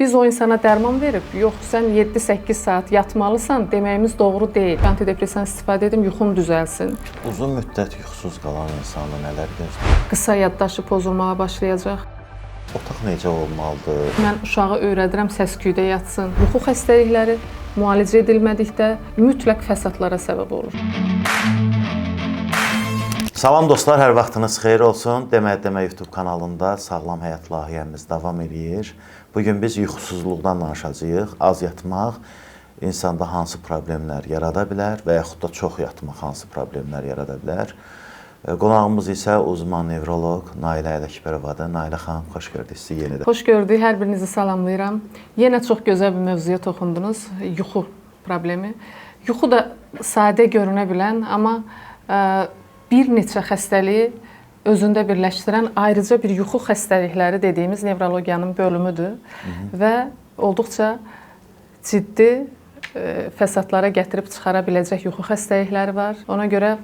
Biz o insana dərman verib, yox sən 7-8 saat yatmalısan deməyimiz doğru deyil. Antidepressan istifadə edim, yuxum düzəlsin. Uzun müddət yuxusuz qalan insanda nələr gözləyir? Qısa yaddaşı pozulmağa başlayacaq. Otaq necə olmalıdır? Mən uşağı öyrədirəm səs-küydə yatsın. Yuxu xəstəlikləri müalicə edilmədikdə mütləq fəsadlara səbəb olur. Salam dostlar, hər vaxtınız xeyir olsun. Demə YouTube kanalında Sağlam Həyat layihəmiz davam edir. Bugün biz yuxusuzluqdan danışacağıq. Az yatmaq insanda hansı problemlər yarada bilər və yaxud da çox yatmaq hansı problemlər yarada bilər. Qonağımız isə uzman nevroloq Nailə Ələkbərovadır. Nailə xanım, xoş gördük sizi yenidən. Xoş gördük, hər birinizi salamlayıram. Yenə çox gözəl bir mövzuya toxundunuz, yuxu problemi. Yuxu da sadə görünə bilən, amma bir neçə xəstəliyi özündə birləşdirən ayrıca bir yuxu xəstəlikləri dediyimiz nevrologiyanın bölümüdür və olduqca ciddi fəsadlara gətirib çıxara biləcək yuxu xəstəlikləri var. Ona görə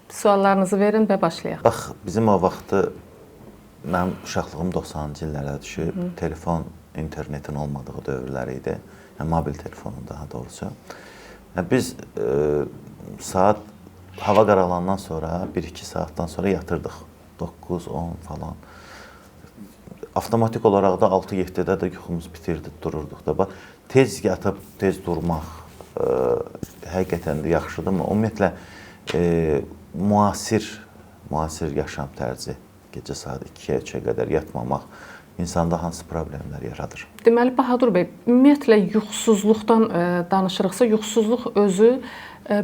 suallarınızı verin və başlayaq. Bax, bizim o vaxtı mənim uşaqlığım 90-cı illərə düşüb, telefon, internetin olmadığı dövrlər idi. Yəni, mobil telefonun daha doğrusu. Biz saat hava qaralandan sonra, 1-2 saatdan sonra yatırdıq. 9-10 falan. Avtomatik olaraq da 6-7-də də yuxumuz bitirdi, dururduq da. Tez yatıb, tez durmaq həqiqətən də yaxşıdırmı? Ümumiyyətlə, müasir yaşam tərzi, gecə saat 2-yə, 3-ə qədər yatmamaq insanda hansı problemlər yaradır? Deməli, Bahadur bəy, ümumiyyətlə yuxusuzluqdan danışırıqsa, yuxusuzluq özü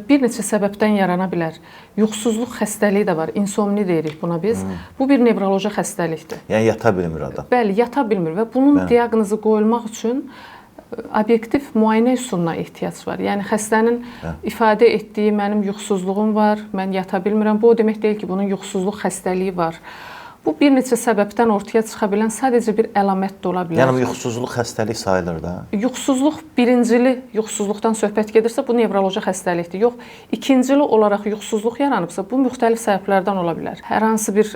bir neçə səbəbdən yarana bilər. Yuxusuzluq xəstəliyi də var, insomni deyirik buna biz. Bu bir nevroloji xəstəlikdir. Yəni, yata bilmir adam. Bəli, yata bilmir və bunun diaqnozu qoyulmaq üçün obyektiv müayinə üsuluna ehtiyac var. Yəni, xəstənin ifadə etdiyi mənim yuxusuzluğum var, mən yata bilmirəm. Bu o demək deyil ki, bunun yuxusuzluq xəstəliyi var. Bu bir neçə səbəbdən ortaya çıxa bilən sadəcə bir əlamət də ola bilər. Yəni, yuxusuzluq xəstəlik sayılır da? Yuxusuzluq birincili yuxusuzluqdan söhbət gedirsə, bu nevroloji xəstəlikdir. Yox, ikincili olaraq yuxusuzluq yaranıbsa, bu müxtəlif səbəblərdən ola bilər. Hər hansı bir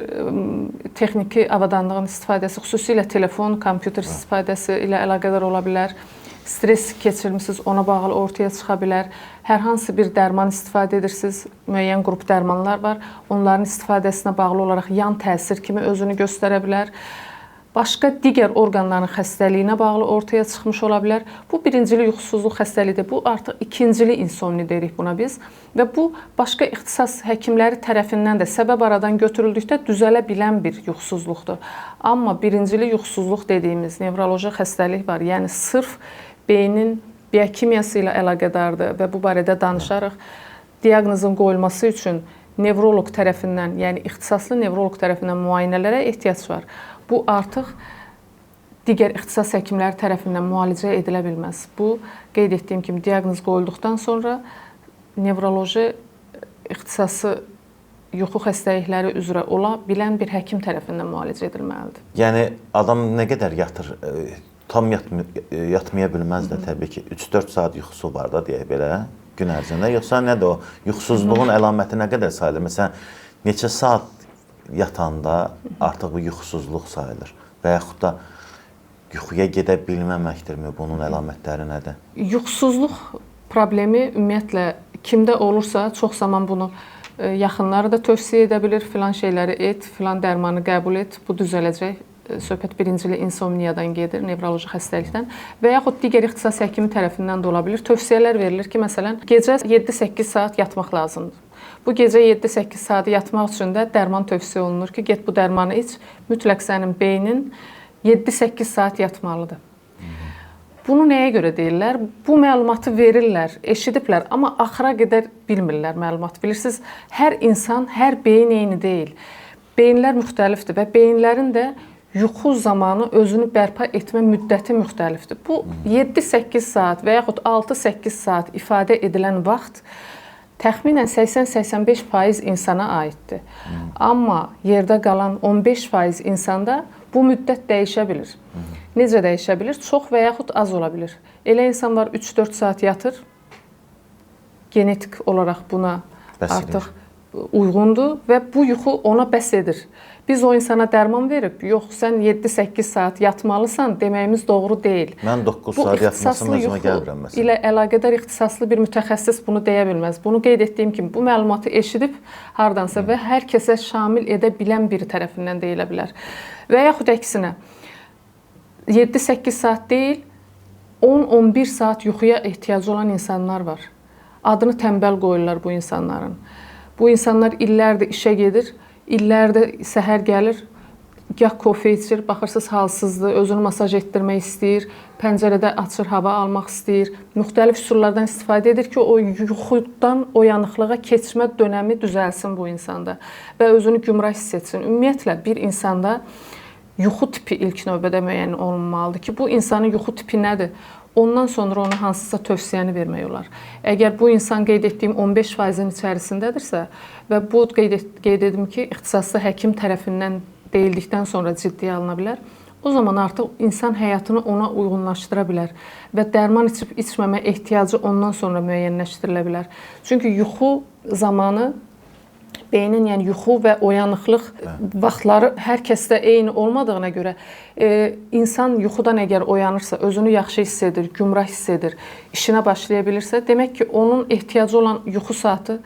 texniki avadanlığın istifadəsi, xüsusilə telefon, kompüter istifadəsi ilə əlaqədar ola bilər. Stres keçirmisiniz, ona bağlı ortaya çıxa bilər. Hər hansı bir dərman istifadə edirsiniz, müəyyən qrup dərmanlar var. Onların istifadəsinə bağlı olaraq yan təsir kimi özünü göstərə bilər. Başqa digər orqanların xəstəliyinə bağlı ortaya çıxmış ola bilər. Bu birincili yuxusuzluq xəstəliyidir. Bu artıq ikincili insomni deyirik buna biz. Və bu başqa ixtisas həkimləri tərəfindən də səbəb aradan götürüldükdə düzələ bilən bir yuxusuzluqdur. Amma birincili yuxusuzluq dediyimiz nevroloji xəstəlik var. Yəni sırf beynin biokimiyası ilə əlaqədardır və bu barədə danışarıq. Diaqnozun qoyulması üçün nevroloq tərəfindən, yəni ixtisaslı nevroloq tərəfindən müayinələrə ehtiyac var. Bu artıq digər ixtisas həkimləri tərəfindən müalicə edilə bilməz. Bu, qeyd etdiyim kimi, diaqnoz qoyulduqdan sonra nevroloji ixtisası yuxu xəstəlikləri üzrə ola bilən bir həkim tərəfindən müalicə edilməlidir. Yəni, adam nə qədər yatır? Tam yatmaya bilməz də təbii ki. 3-4 saat yuxusu var da, deyək belə, gün ərzində. Yoxsa nədir o? Yuxusuzluğun əlaməti nə qədər sayılır? Məsələn, neçə saat yatanda artıq bu yuxusuzluq sayılır? Və yaxud da yuxuya gedə bilməməkdirmi? Bunun əlamətləri nədir? Yuxusuzluq problemi ümumiyyətlə kimdə olursa, çox zaman bunu yaxınları da tövsiyə edə bilir. Filan şeyləri et, filan dərmanı qəbul et, bu düzələcək. Söhbət birincili insomniyadan gedir, nevroloji xəstəlikdən və yaxud digər ixtisas həkimi tərəfindən də ola bilir. Tövsiyələr verilir ki, məsələn, gecə 7-8 saat yatmaq lazımdır. Bu gecə 7-8 saat yatmaq üçün də dərman tövsiyə olunur ki, get bu dərmanı iç, mütləq sənin beynin 7-8 saat yatmalıdır. Bunu nəyə görə deyirlər? Bu məlumatı verirlər, eşidiblər, amma axıra qədər bilmirlər məlumat. Bilirsiniz, hər insan, hər beyin eyni deyil. Beyinlər müxtəlifdir və beyinlərin də yuxu zamanı özünü bərpa etmə müddəti müxtəlifdir. Bu 7-8 saat və yaxud 6-8 saat ifadə edilən vaxt təxminən 80-85% insana aiddir. Amma yerdə qalan 15% insanda bu müddət dəyişə bilir. Necə dəyişə bilir? Çox və yaxud az ola bilir. Elə insan var 3-4 saat yatır, genetik olaraq buna artıq uyğundur və bu yuxu ona bəs edir. Biz o insana dərman verib, yox sən 7-8 saat yatmalısan deməyimiz doğru deyil. Mən 9 saat yatmasam özümə gəlmirəm məsələn. ilə əlaqədar ixtisaslı bir mütəxəssis bunu deyə bilməz. Bunu qeyd etdiyim kimi bu məlumatı eşidib hardansa və hər kəsə şamil edə bilən biri tərəfindən deyilə bilər. Və yaxud əksinə 7-8 saat deyil, 10-11 saat yuxuya ehtiyacı olan insanlar var. Adını tənbəl qoyurlar bu insanların. Bu insanlar illərdir işə gedir, illərdir səhər gəlir, gah kofe içir, baxırsınız halsızdır, özünü masaj etdirmək istəyir, pəncərədə açır, hava almaq istəyir, müxtəlif üsullardan istifadə edir ki, o yuxudan oyanıqlığa keçmə dönəmi düzəlsin bu insanda və özünü gümrah hiss etsin. Ümumiyyətlə, bir insanda yuxu tipi ilk növbədə müəyyən olunmalıdır ki, bu insanın yuxu tipi nədir? Ondan sonra ona hansısa tövsiyəni vermək olar. Əgər bu insan qeyd etdiyim 15%-in içərisindədirsə və bu qeyd edim ki, ixtisaslı həkim tərəfindən deyildikdən sonra ciddiyə alına bilər, o zaman artıq insan həyatını ona uyğunlaşdıra bilər və dərman içib içməmə ehtiyacı ondan sonra müəyyənləşdirilə bilər. Çünki yuxu zamanı beynin, yəni yuxu və oyanıqlıq vaxtları hər kəsdə eyni olmadığına görə insan yuxudan əgər oyanırsa, özünü yaxşı hiss edir, gümrah hiss edir, işinə başlaya bilirsə, demək ki, onun ehtiyacı olan yuxu saatı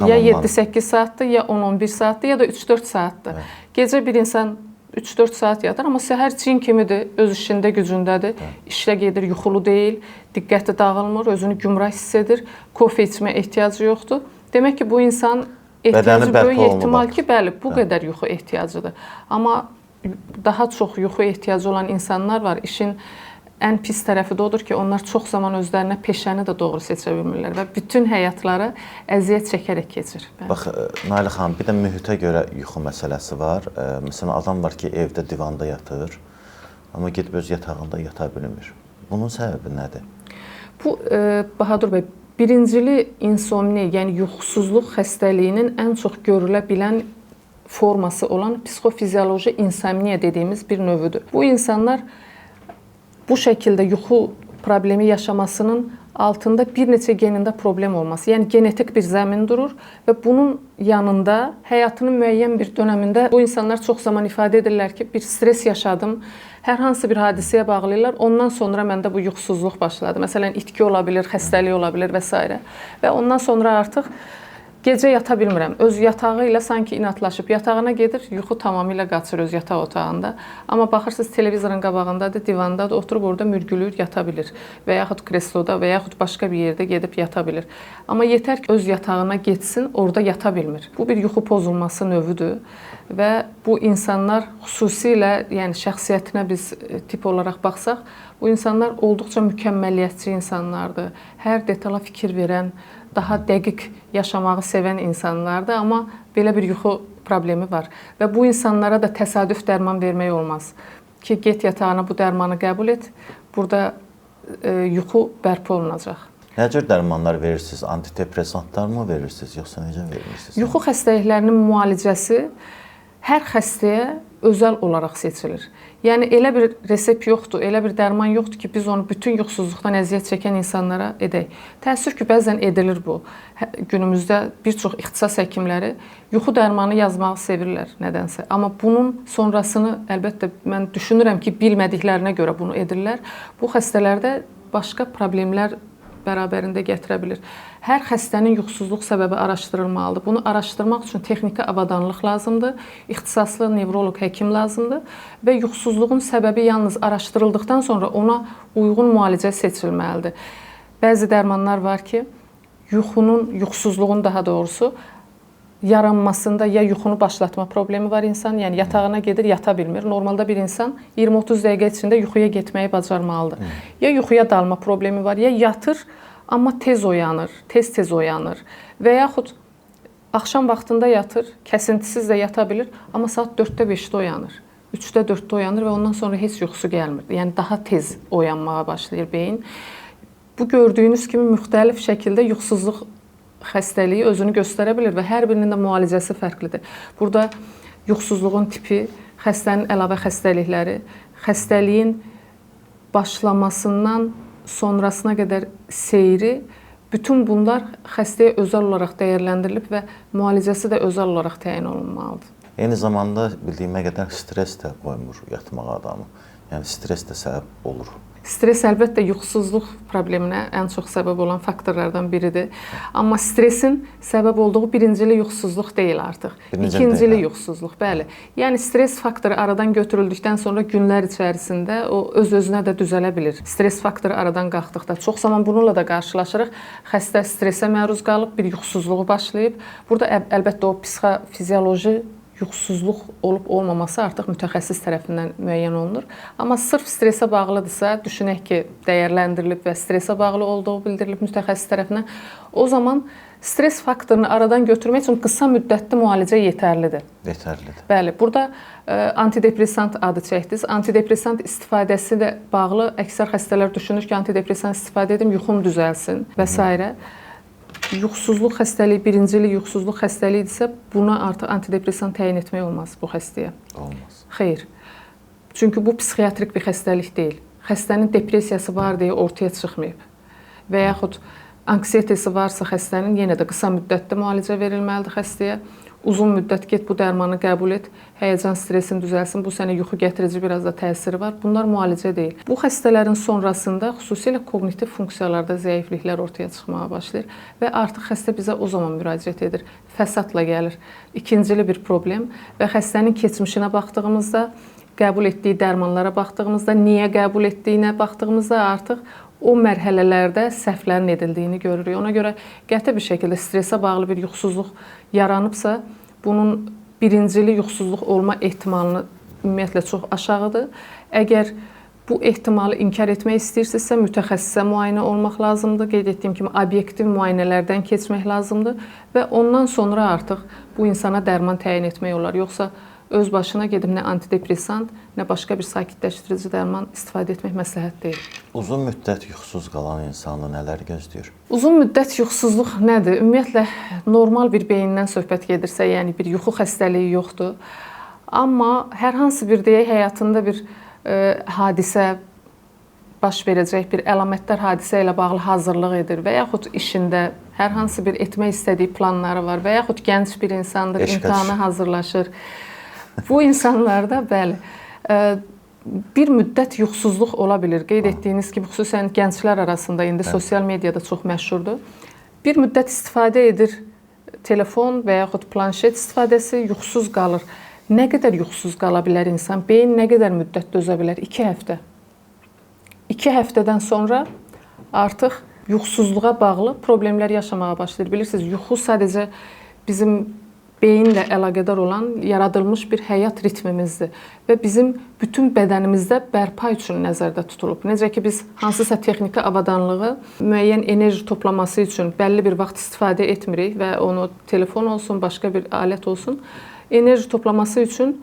ya 7-8 saatdır, ya 10-11 saatdır, ya da 3-4 saatdır. Gecə bir insan 3-4 saat yatar, amma səhər cin kimidir, öz işində, gücündədir, işlə gedir, yuxulu deyil, diqqəti dağılmır, özünü gümrah hiss edir, kofe içmə ehtiyacı yoxdur. Demək ki, bu insan ehtiyacı böyük ehtimal ki, bəli, bu qədər yuxu ehtiyacıdır. Amma daha çox yuxu ehtiyacı olan insanlar var. İşin ən pis tərəfi də odur ki, onlar çox zaman özlərinə peşəni də doğru seçə bilmirlər və bütün həyatları əziyyət çəkərək keçir. Bax, Nailə xanım, bir də mühitə görə yuxu məsələsi var. Məsələn, adam var ki, evdə divanda yatır, amma gedib öz yatağında yata bilmir. Bunun səbəbi nədir? Bu, Bahadur bəy, birincili insomni, yəni yuxusuzluq xəstəliyinin ən çox görülə bilən forması olan psixofizioloji insomniya dediyimiz bir növüdür. Bu insanlar bu şəkildə yuxu problemi yaşamasının altında bir neçə genində problem olması, yəni genetik bir zəmin durur və bunun yanında həyatının müəyyən bir dönəmində bu insanlar çox zaman ifadə edirlər ki, bir stres yaşadım, hər hansı bir hadisəyə bağlayırlar, ondan sonra məndə bu yuxusuzluq başladı. Məsələn, itki ola bilər, xəstəlik ola bilər və s. Və ondan sonra artıq gecə yata bilmirəm. Öz yatağı ilə sanki inatlaşıb yatağına gedir, yuxu tamamilə qaçır öz yataq otağında. Amma baxırsınız televizorun qabağındadır, divandadır, oturub orada mürgülüyür, yata bilir. Və yaxud kresloda və yaxud başqa bir yerdə gedib yata bilir. Amma yetər ki, öz yatağına getsin, orada yata bilmir. Bu bir yuxu pozulması növüdür və bu insanlar xüsusilə, yəni şəxsiyyətinə biz tip olaraq baxsaq, bu insanlar olduqca mükəmməliyyətçi insanlardır. Hər detala fikir verən, daha dəqiq yaşamağı sevən insanlardır, amma belə bir yuxu problemi var. Və bu insanlara da təsadüf dərman vermək olmaz. Ki, get yatağına bu dərmanı qəbul et, burada yuxu bərpa olunacaq. Nə cür dərmanlar verirsiniz? Antidepressantlar mı verirsiniz, yoxsa necə verirsiniz? Yuxu xəstəliklərinin müalicəsi hər xəstəyə özəl olaraq seçilir. Yəni, elə bir resept yoxdur, elə bir dərman yoxdur ki, biz onu bütün yuxusuzluqdan əziyyət çəkən insanlara edək. Təəssüf ki, bəzən edilir bu. Günümüzdə bir çox ixtisas həkimləri yuxu dərmanı yazmağı sevirlər nədənsə. Amma bunun sonrasını, əlbəttə, mən düşünürəm ki, bilmədiklərinə görə bunu edirlər. Bu xəstələrdə başqa problemlər bərabərində gətirə bilir. Hər xəstənin yuxusuzluq səbəbi araşdırılmalıdır. Bunu araşdırmaq üçün texniki avadanlıq lazımdır, ixtisaslı nevroloq həkim lazımdır və yuxusuzluğun səbəbi yalnız araşdırıldıqdan sonra ona uyğun müalicə seçilməlidir. Bəzi dərmanlar var ki, yuxusuzluğun daha doğrusu yaranmasında ya yuxunu başlatma problemi var insan, yəni yatağına gedir, yata bilmir. Normalda bir insan 20-30 dəqiqə içində yuxuya getməyi bacarmalıdır. Ya yuxuya dalma problemi var, ya yatır, amma tez oyanır, tez oyanır və yaxud axşam vaxtında yatır, kəsintisiz də yata bilir, amma saat 4-də 5-də oyanır, 3-də 4-də oyanır və ondan sonra heç yuxusu gəlmir. Yəni daha tez oyanmağa başlayır beyin. Bu gördüyünüz kimi müxtəlif şəkildə yuxusuzluq xəstəliyi özünü göstərə bilir və hər birinin də müalicəsi fərqlidir. Burada yuxusuzluğun tipi, xəstənin əlavə xəstəlikləri, xəstəliyin başlamasından sonrasına qədər seyri, Bütün bunlar xəstəyə özəl olaraq dəyərləndirilib və müalicəsi də özəl olaraq təyin olunmalıdır. Eyni zamanda bildiyimə qədər stres də qoymur yatmağa adamı. Yəni stres də səbəb olur. Stres əlbəttə yuxusuzluq probleminə ən çox səbəb olan faktorlardan biridir. Amma stresin səbəb olduğu birincili yuxusuzluq deyil artıq. İkincili yuxusuzluq, bəli. Yəni stres faktoru aradan götürüldükdən sonra günlər içərisində o öz-özünə də düzələ bilir. Stres faktoru aradan qalxdıqda çox zaman bununla da qarşılaşırıq. Xəstə stresə məruz qalıb, bir yuxusuzluğu başlayıb. Burada əlbəttə o psixofizioloji yuxusuzluq olub-olmaması artıq mütəxəssis tərəfindən müəyyən olunur. Amma sırf stresə bağlıdırsa, düşünək ki, dəyərləndirilib və stresə bağlı olduğu bildirilib mütəxəssis tərəfindən, o zaman stres faktorunu aradan götürmək üçün qısa müddətli müalicə yetərlidir. Yetərlidir. Bəli, burada antidepressant adı çəkdiniz. Antidepressant istifadəsi ilə bağlı əksər xəstələr düşünür ki, antidepressant istifadə edim, yuxum düzəlsin və s. Yuxusuzluq xəstəliyi, birincili yuxusuzluq xəstəliyidirsə, buna artıq antidepressan təyin etmək olmaz bu xəstəyə. Olmaz. Xeyr. Çünki bu psixiatrik bir xəstəlik deyil. Xəstənin depressiyası var deyə ortaya çıxmayıb. Və yaxud anksiyetesi varsa xəstənin yenə də qısa müddətdə müalicə verilməlidir xəstəyə. Uzun müddət get bu dərmanı qəbul et, həyəcan stresin düzəlsin, bu sənə yuxu gətirici biraz da təsiri var. Bunlar müalicə deyil. Bu xəstələrin sonrasında xüsusilə koqnitiv funksiyalarda zəifliklər ortaya çıxmağa başlayır və artıq xəstə bizə o zaman müraciət edir. Fəsadla gəlir. İkincili bir problem və xəstənin keçmişinə baxdığımızda, qəbul etdiyi dərmanlara baxdığımızda, niyə qəbul etdiyinə baxdığımızda artıq o mərhələlərdə səhvlərin edildiyini görürük. Ona görə qəti bir şəkildə stresə bağlı bir yuxusuzluq yaranıbsa, bunun birincili yuxusuzluq olma ehtimalını ümumiyyətlə çox aşağıdır. Əgər bu ehtimalı inkar etmək istəyirsinizsə, mütəxəssisə müayinə olmaq lazımdır. Qeyd etdiyim kimi, obyektiv müayinələrdən keçmək lazımdır və ondan sonra artıq bu insana dərman təyin etmək olar. Yoxsa öz başına gedib nə antidepressant, nə başqa bir sakitləşdirici dərman istifadə etmək məsləhət deyil. Uzun müddət yuxusuz qalan insanı nələr gözləyir? Uzun müddət yuxusuzluq nədir? Ümumiyyətlə, normal bir beyindən söhbət gedirsə, yəni bir yuxu xəstəliyi yoxdur. Amma hər hansı bir deyək, həyatında bir hadisə baş verəcək, bir əlamətdar hadisə ilə bağlı hazırlıq edir və yaxud işində hər hansı bir etmək istədiyi planları var və yaxud gənc bir insandır, imtahana hazırlaşır. Bu insanlarda bəli, bir müddət yuxusuzluq ola bilir. Qeyd etdiyiniz kimi, xüsusən gənclər arasında indi sosial mediada çox məşhurdur. Bir müddət istifadə edir, telefon və yaxud planşet istifadəsi, yuxusuz qalır. Nə qədər yuxusuz qala bilər insan? Beyin nə qədər müddət dözə bilər? 2 həftə. 2 həftədən sonra artıq yuxusuzluğa bağlı problemlər yaşamağa başlayır. Bilirsiniz, yuxu sadəcə bizim beyinlə əlaqədar olan yaradılmış bir həyat ritmimizdir və bizim bütün bədənimizdə bərpa üçün nəzərdə tutulub. Necə ki, biz hansısa texniki avadanlığı müəyyən enerji toplaması üçün bəlli bir vaxt istifadə etmirik və onu telefon olsun, başqa bir alət olsun, enerji toplaması üçün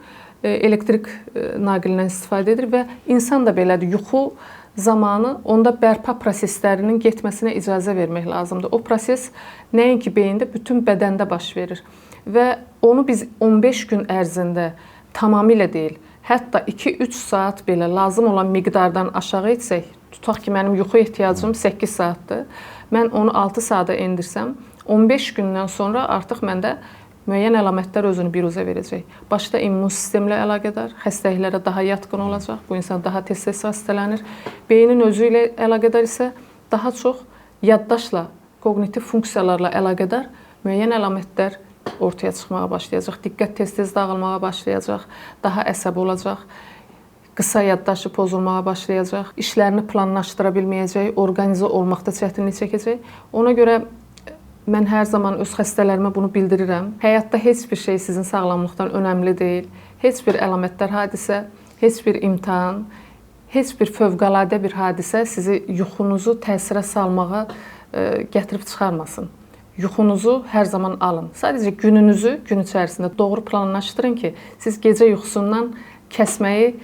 elektrik naqilindən istifadə edir və insan da belədir. Yuxu zamanı onda bərpa proseslərinin getməsinə icazə vermək lazımdır. O proses nəinki beyində, bütün bədəndə baş verir. Və onu biz 15 gün ərzində tamamilə deyil, hətta 2-3 saat belə lazım olan miqdardan aşağı etsək, tutaq ki, mənim yuxu ehtiyacım 8 saatdır, mən onu 6 saata endirsəm, 15 gündən sonra artıq məndə müəyyən əlamətlər özünü biruzə verəcək. Başda immun sistemlə əlaqədar, xəstəliklərə daha yatqın olacaq, bu insan daha tez-tez xəstələnir. Beynin özü ilə əlaqədar isə daha çox yaddaşla, koqnitiv funksiyalarla əlaqədar müəyyən əlamətlər ortaya çıxmağa başlayacaq. Diqqət tez-tez dağılmağa başlayacaq, daha əsəbi olacaq, qısa yaddaşı pozulmağa başlayacaq, işlərini planlaşdıra bilməyəcək, orqanizə olmaqda çətinlik çəkəcək. Ona görə mən hər zaman öz xəstələrimə bunu bildirirəm. Həyatda heç bir şey sizin sağlamlıqdan önəmli deyil. Heç bir əlamətdar hadisə, heç bir imtahan, heç bir fövqəladə bir hadisə sizi yuxunuzu təsirə salmağa gətirib çıxarmasın. Yuxunuzu hər zaman alın. Sadəcə gününüzü gün içərisində doğru planlaşdırın ki, siz gecə yuxusundan kəsməyi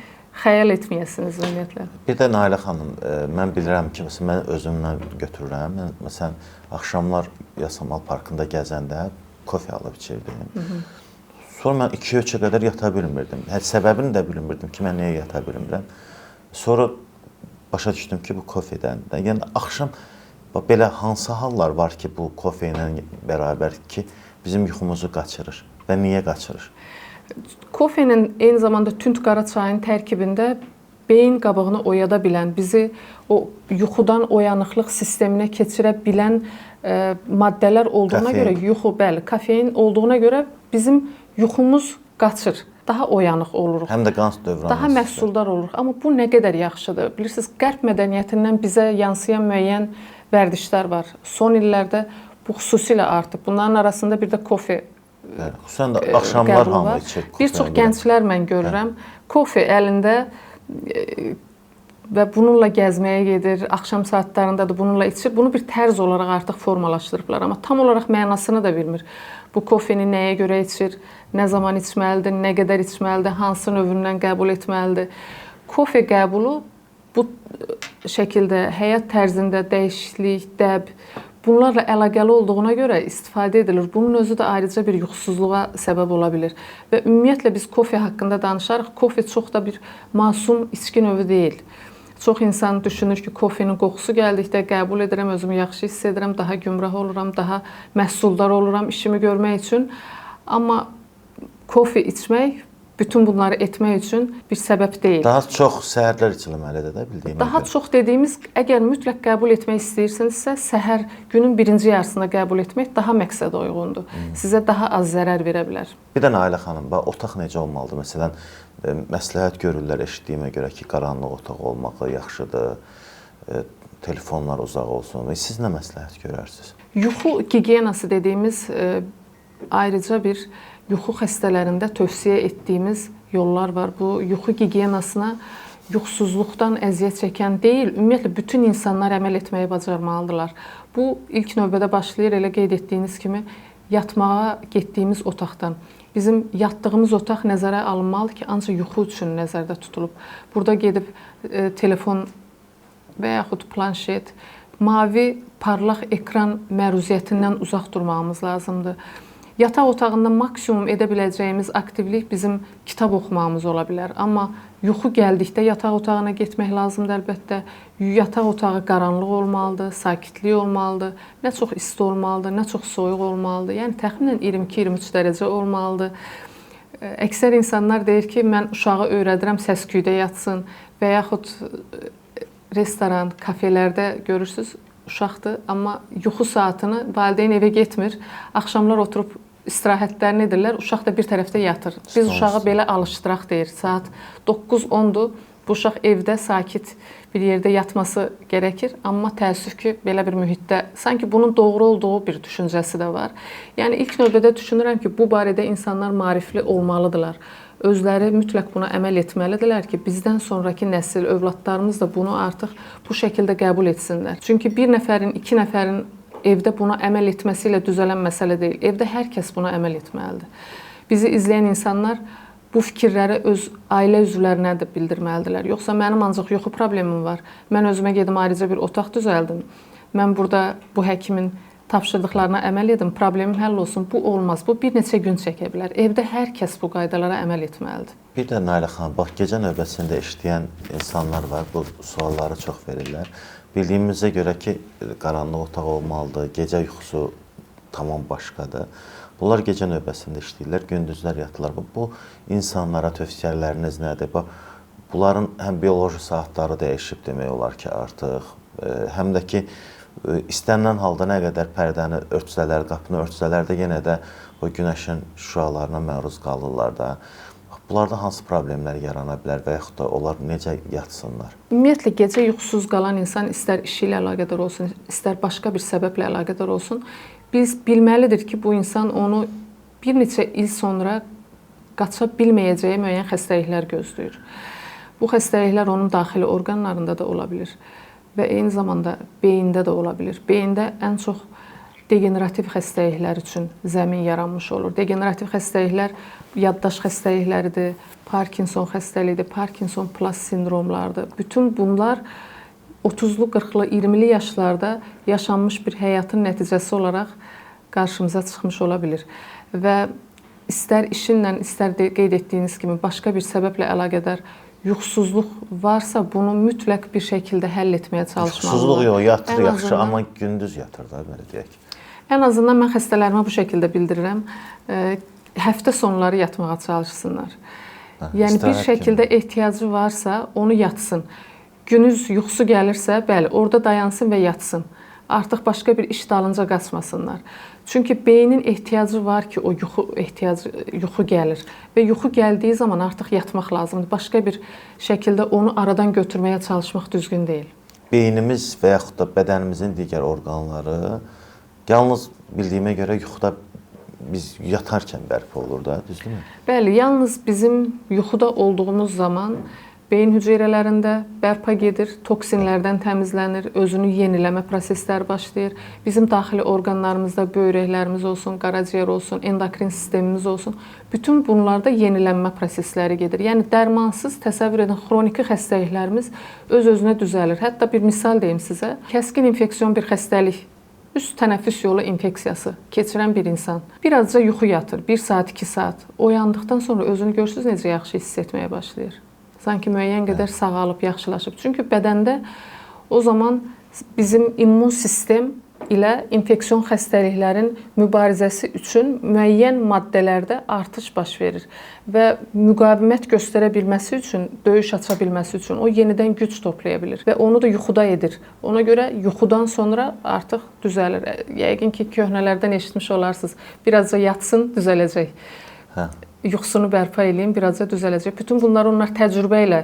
xəyal etməyəsiniz ümumiyyətlə. Bir də Nailə xanım, mən bilirəm ki, məsələn, mən özümlə götürürəm. Məsələn, axşamlar Yasamal parkında gəzəndə kofe alıb içirdim. Sonra mən 2-3-ə qədər yata bilmirdim. Səbəbini də bilmirdim ki, mən niyə yata bilmirəm. Sonra başa düşdüm ki, bu kofedən. Yəni, axşam Belə hansı hallar var ki, bu kofe ilə bərabər ki, bizim yuxumuzu qaçırır və niyə qaçırır? Kofenin eyni zamanda tünd qara çayın tərkibində beyin qabığını oyada bilən, bizi o yuxudan oyanıqlıq sisteminə keçirə bilən maddələr olduğuna görə yuxu, bəli, kofein olduğuna görə bizim yuxumuz qaçır. Daha oyanıq oluruq. Həm də qan dövranı. Daha məhsuldar oluruq. Amma bu nə qədər yaxşıdır. Bilirsiniz, qərb mədəniyyətindən bizə yansıyan müəyyən vərdişlər var. Son illərdə bu xüsusilə artıb. Bunların arasında bir də kofe xüsusən də axşamlar hamı içir. Bir çox gənclər mən görürəm, kofe əlində və bununla gəzməyə gedir, axşam saatlarında da bununla içir. Bunu bir tərz olaraq artıq formalaşdırıblar, amma tam olaraq mənasını da bilmir. Bu kofeni nəyə görə içir, nə zaman içməlidir, nə qədər içməlidir, hansı növündən qəbul etməlidir. Kofe qəbulu bu şəkildə həyat tərzində dəyişiklik, dəb, bunlarla əlaqəli olduğuna görə istifadə edilir. Bunun özü də ayrıca bir yuxusuzluğa səbəb ola bilir. Və ümumiyyətlə biz kofe haqqında danışarıq. Kofe çox da bir masum içki növü deyil. Çox insan düşünür ki, kofenin qoxusu gəldikdə qəbul edirəm, özümü yaxşı hiss edirəm, daha gümrah oluram, daha məhsuldar oluram işimi görmək üçün. Amma kofe içmək, bütün bunları etmək üçün bir səbəb deyil. Daha çox səhərlər içilməlidir də bildiyimə görə. Daha çox dediyimiz, əgər mütləq qəbul etmək istəyirsinizsə, səhər günün birinci yarısında qəbul etmək daha məqsədə uyğundur. Sizə daha az zərər verə bilər. Bir də Nailə xanım, otaq necə olmalıdır? Məsələn, məsləhət görürlər eşitdiyimə görə ki, qaranlıq otaq olmağı yaxşıdır, telefonlar uzaq olsun. Siz nə məsləhət görərsiniz? Yuxu gigiyenası dediyimiz ayrıca bir yuxu xəstələrində tövsiyə etdiyimiz yollar var. Bu yuxu gigiyenasına yuxusuzluqdan əziyyət çəkən deyil, ümumiyyətlə bütün insanlar əməl etməyi bacarmalıdırlar. Bu ilk növbədə başlayır elə qeyd etdiyiniz kimi yatmağa getdiyimiz otaqdan. Bizim yatdığımız otaq nəzərə alınmalı ki, ancaq yuxu üçün nəzərdə tutulub. Burada gedib telefon və yaxud planşet, mavi parlaq ekran məruziyətindən uzaq durmağımız lazımdır. Yataq otağında maksimum edə biləcəyimiz aktivlik bizim kitab oxumağımız ola bilər. Amma yuxu gəldikdə yataq otağına getmək lazımdır əlbəttə. Yataq otağı qaranlıq olmalıdır, sakitlik olmalıdır. Nə çox isti olmalıdır, nə çox soyuq olmalıdır. Yəni təxminən 22-23 dərəcə olmalıdır. Əksər insanlar deyir ki, mən uşağı öyrədirəm səs-küydə yatsın və yaxud restoran, kafelərdə görürsünüz, uşaqdır, amma yuxu saatını valideyn evə getmir. Axşamlar oturub istirahətlərini edirlər, uşaq da bir tərəfdə yatır. Biz uşağı belə alışdıraq deyir. Saat 9-10-dur, bu uşaq evdə sakit bir yerdə yatması gərəkir. Amma təəssüf ki, belə bir mühitdə sanki bunun doğru olduğu bir düşüncəsi də var. Yəni ilk növbədə düşünürəm ki, bu barədə insanlar maarifli olmalıdırlar. Özləri mütləq buna əməl etməlidirlər ki, bizdən sonraki nəsil, övladlarımız da bunu artıq bu şəkildə qəbul etsinlər. Çünki bir nəfərin, iki nəfərin evdə buna əməl etməsi ilə düzələn məsələ deyil. Evdə hər kəs buna əməl etməlidir. Bizi izləyən insanlar bu fikirləri öz ailə üzvlərinə də bildirməlidirlər. Yoxsa mənim ancaq yuxu problemim var. Mən özümə gedim ayrıca bir otaq düzəldim. Mən burada bu həkimin tapşırdıqlarına əməl edim, problemim həll olsun. Bu olmaz. Bu bir neçə gün çəkə bilər. Evdə hər kəs bu qaydalara əməl etməlidir. Bir də Nailə xanım, bax gecə növbəsində işləyən insanlar var. Bu sualları çox verirlər. Bildiyimizə görə ki, qaranlıq otaq olmalıdır, gecə yuxusu tamam başqadır. Bunlar gecə növbəsində işləyirlər, gündüzlər yatırlar. Bu insanlara tövsiyələriniz nədir? Bunların həm bioloji saatları dəyişib demək olar ki, artıq, həm də ki, istənilən halda nə qədər pərdəni örtsələr, qapını örtsələr də yenə də o günəşin şüalarına məruz qalırlar da. Bunlarda hansı problemlər yarana bilər və yaxud da onlar necə yatsınlar? Ümumiyyətlə, gecə yuxusuz qalan insan istər işi ilə əlaqədar olsun, istər başqa bir səbəblə əlaqədar olsun, biz bilməlidir ki, bu insan onu bir neçə il sonra qaça bilməyəcəyi müəyyən xəstəliklər gözləyir. Bu xəstəliklər onun daxili orqanlarında da ola bilir və eyni zamanda beyində də ola bilir. Beyində ən çox degenerativ xəstəliklər üçün zəmin yaranmış olur. Degenerativ xəstəliklər yaddaş xəstəlikləridir, Parkinson xəstəliyidir, Parkinson plus sindromlardır. Bütün bunlar 30'lu, 40'lı, 20'li yaşlarda yaşanmış bir həyatın nəticəsi olaraq qarşımıza çıxmış ola bilir. Və istər işinlə, istər qeyd etdiyiniz kimi başqa bir səbəblə əlaqədar yuxusuzluq varsa bunu mütləq bir şəkildə həll etməyə çalışmalıdır. Yuxusuzluq yox, yatır yaxşı, amma gündüz yatır da, belə deyək. Ən azından mən xəstələrimə bu şəkildə bildirirəm. Həftə sonları yatmağa çalışsınlar. Yəni bir şəkildə ehtiyacı varsa onu yatsın. Gündüz yuxusu gəlirsə, bəli, orada dayansın və yatsın. Artıq başqa bir iş dalınca qaçmasınlar. Çünki beynin ehtiyacı var ki, o yuxu gəlir və yuxu gəldiyi zaman artıq yatmaq lazımdır. Başqa bir şəkildə onu aradan götürməyə çalışmaq düzgün deyil. Beynimiz və yaxud da bədənimizin digər orqanları yalnız bildiyimə görə yuxuda biz yatarkən bərpa olur da, düzdürmü? Bəli, yalnız bizim yuxuda olduğumuz zaman beyin hüceyrələrində bərpa gedir, toksinlərdən təmizlənir, özünü yeniləmə prosesləri başlayır. Bizim daxili orqanlarımızda böyrəklərimiz olsun, qaraciyər olsun, endokrin sistemimiz olsun, bütün bunlarda yenilənmə prosesləri gedir. Yəni dərmansız təsəvvür edin, xroniki xəstəliklərimiz öz-özünə düzəlir. Hətta bir misal deyim sizə. Kəskin infeksion bir xəstəlik, üst tənəffüs yolu infeksiyası keçirən bir insan birazca yuxu yatır, 1 saat, 2 saat. Oyandıqdan sonra özünü görürsünüz necə yaxşı hiss etməyə başlayır. Sanki müəyyən qədər sağalıb, yaxşılaşıb. Çünki bədəndə o zaman bizim immun sistem ilə infeksion xəstəliklərin mübarizəsi üçün müəyyən maddələrdə artış baş verir və müqavimət göstərə bilməsi üçün, döyüş aça bilməsi üçün o yenidən güc toplaya bilir və onu da yuxuda edir. Ona görə yuxudan sonra artıq düzəlir. Yəqin ki, köhnələrdən eşitmiş olarsınız. Birazca yatsın, düzələcək. Yuxusunu bərpa eləyin, birazca düzələcək. Bütün bunları onlar təcrübə ilə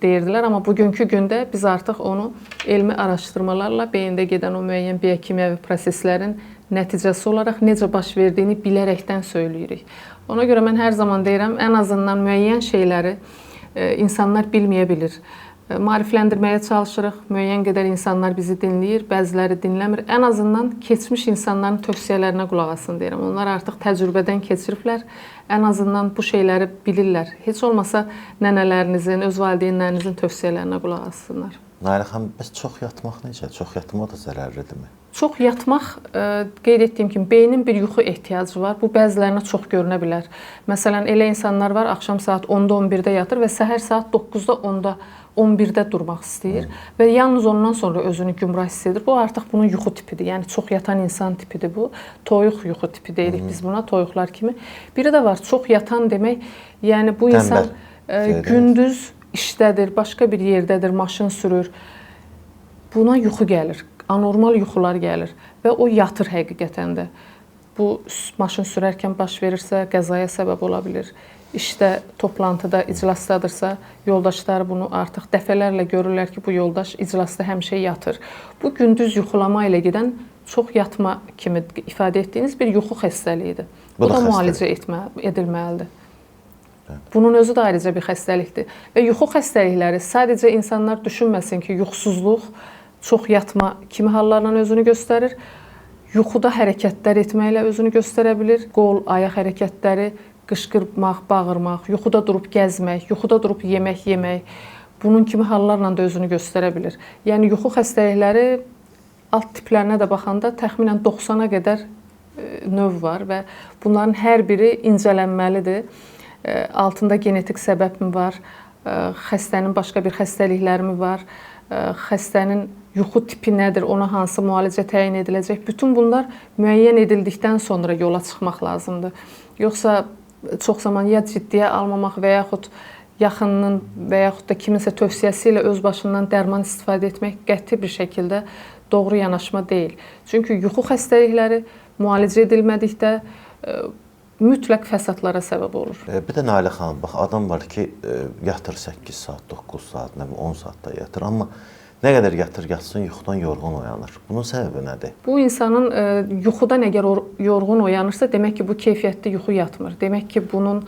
deyirdilər, amma bugünkü gündə biz artıq onu elmi araşdırmalarla beyində gedən o müəyyən biokimyəvi proseslərin nəticəsi olaraq necə baş verdiyini bilərəkdən söyləyirik. Ona görə mən hər zaman deyirəm, ən azından müəyyən şeyləri insanlar bilməyə bilir. Maarifləndirməyə çalışırıq, müəyyən qədər insanlar bizi dinləyir, bəziləri dinləmir. Ən azından keçmiş insanların tövsiyələrinə qulaq asın deyirəm. Onlar artıq təcrübədən keçiriblər, ən azından bu şeyləri bilirlər. Heç olmasa nənələrinizin, öz valideynlərinizin tövsiyələrinə qulaq assınlar. Nailə xanım, bəs çox yatmaq necə? Çox yatmaq da zərərlidirmi? Çox yatmaq, qeyd etdiyim kimi, beynin bir yuxu ehtiyacı var. Bu bəzilərinə çox görünə bilər. Məsələn, elə insanlar var, axşam saat 10-da 11-də yatır və səhər saat 9-da 10-da 11-də durmaq istəyir və yalnız ondan sonra özünü gümrah hiss edir. Bu artıq bunun yuxu tipidir. Yəni çox yatan insan tipidir bu. Toyuq yuxu tipi deyirik biz buna, toyuqlar kimi. Biri də var, çox yatan demək, yəni bu insan gündüz işdədir, başqa bir yerdədir, maşın sürür. Buna yuxu gəlir, anormal yuxular gəlir və o yatır həqiqətən də. Bu maşın sürərkən baş verirsə qəzaya səbəb ola bilər. İşdə, toplantıda, iclasdadırsa, yoldaşları bunu artıq dəfələrlə görürlər ki, bu yoldaş iclasda həmişə yatır. Bu gündüz yuxulama ilə gedən çox yatma kimi ifadə etdiyiniz bir yuxu xəstəliyidir. Bu da müalicə edilməlidir. Bunun özü də ayrıca bir xəstəlikdir. Və yuxu xəstəlikləri sadəcə insanlar düşünməsin ki, yuxusuzluq, çox yatma kimi hallarla özünü göstərir. Yuxuda hərəkətlər etməklə özünü göstərə bilir. Qol, ayaq hərəkətləri, qışqırmaq, bağırmaq, yuxuda durub gəzmək, yuxuda durub yemək yemək, bunun kimi hallarla da özünü göstərə bilir. Yəni yuxu xəstəlikləri alt tiplərinə də baxanda təxminən 90-a qədər növ var və bunların hər biri incələnməlidir. Altında genetik səbəb mi var, xəstənin başqa bir xəstəlikləri mi var, xəstənin yuxu tipi nədir, ona hansı müalicə təyin ediləcək. Bütün bunlar müəyyən edildikdən sonra yola çıxmaq lazımdır. Yoxsa çox zaman ya ciddiyə almamaq və yaxud yaxınının və yaxud da kiminsə tövsiyəsi ilə öz başından dərman istifadə etmək qəti bir şəkildə doğru yanaşma deyil. Çünki yuxu xəstəlikləri müalicə edilmədikdə mütləq fəsadlara səbəb olur. Bir də Nailə xanım, bax adam var ki, yatır 8 saat, 9 saat, 10 saat da yatır, amma nə qədər yatır, yatsın, yuxudan yorğun oyanır. Bunun səbəbi nədir? Bu insanın yuxudan əgər yorğun oyanırsa, demək ki, bu keyfiyyətli yuxu yatmır. Demək ki, bunun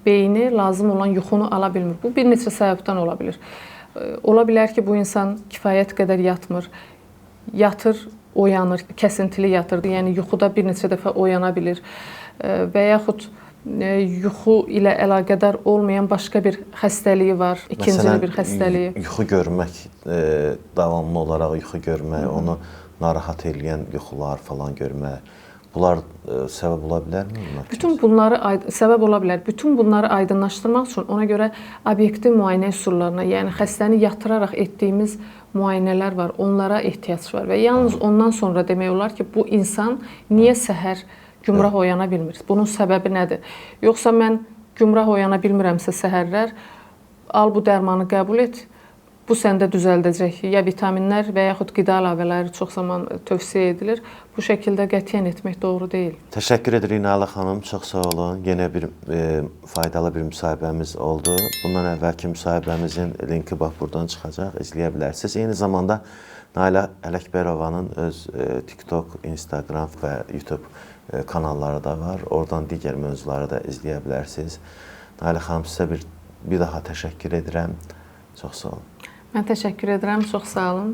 beyni lazım olan yuxunu ala bilmir. Bu bir neçə səbəbdən ola bilir. Ola bilər ki, bu insan kifayət qədər yatmır. Yatır, oyanır, kəsintili yatırdı. Yəni yuxuda bir neçə dəfə oyana bilir. Və yaxud yuxu ilə əlaqədar olmayan başqa bir xəstəliyi var, ikincili bir xəstəliyi. Məsələn, yuxu görmək, davamlı olaraq yuxu görmək, onu narahat edən yuxular falan görmək, bunlar səbəb ola bilərmi? Bütün bunları səbəb ola bilər. Bütün bunları aydınlaşdırmaq üçün ona görə obyektiv müayinə üsullarına, yəni xəstəni yatıraraq etdiyimiz müayinələr var. Onlara ehtiyac var və yalnız ondan sonra demək olar ki, bu insan niyə səhər gümrah oyana bilmir? Bunun səbəbi nədir? Yoxsa mən gümrah oyana bilmirəmsə səhərlər, al bu dərmanı qəbul et. Bu səndə düzəldəcək. Ya vitaminlər və yaxud qida əlavələri çox zaman tövsiyə edilir. Bu şəkildə qətiyyən etmək doğru deyil. Təşəkkür edirik Nalə xanım, çox sağ olun. Yenə bir faydalı bir müsahibəmiz oldu. Bundan əvvəlki müsahibəmizin linki bax buradan çıxacaq, izləyə bilərsiniz. Eyni zamanda Nalə Ələkbərovanın öz TikTok, Instagram və YouTube kanalları da var. Oradan digər mövzuları da izləyə bilərsiniz. Nalə xanım, sizə bir daha təşəkkür edirəm. Çox sağ olun. Mən təşəkkür edirəm, çox sağ olun.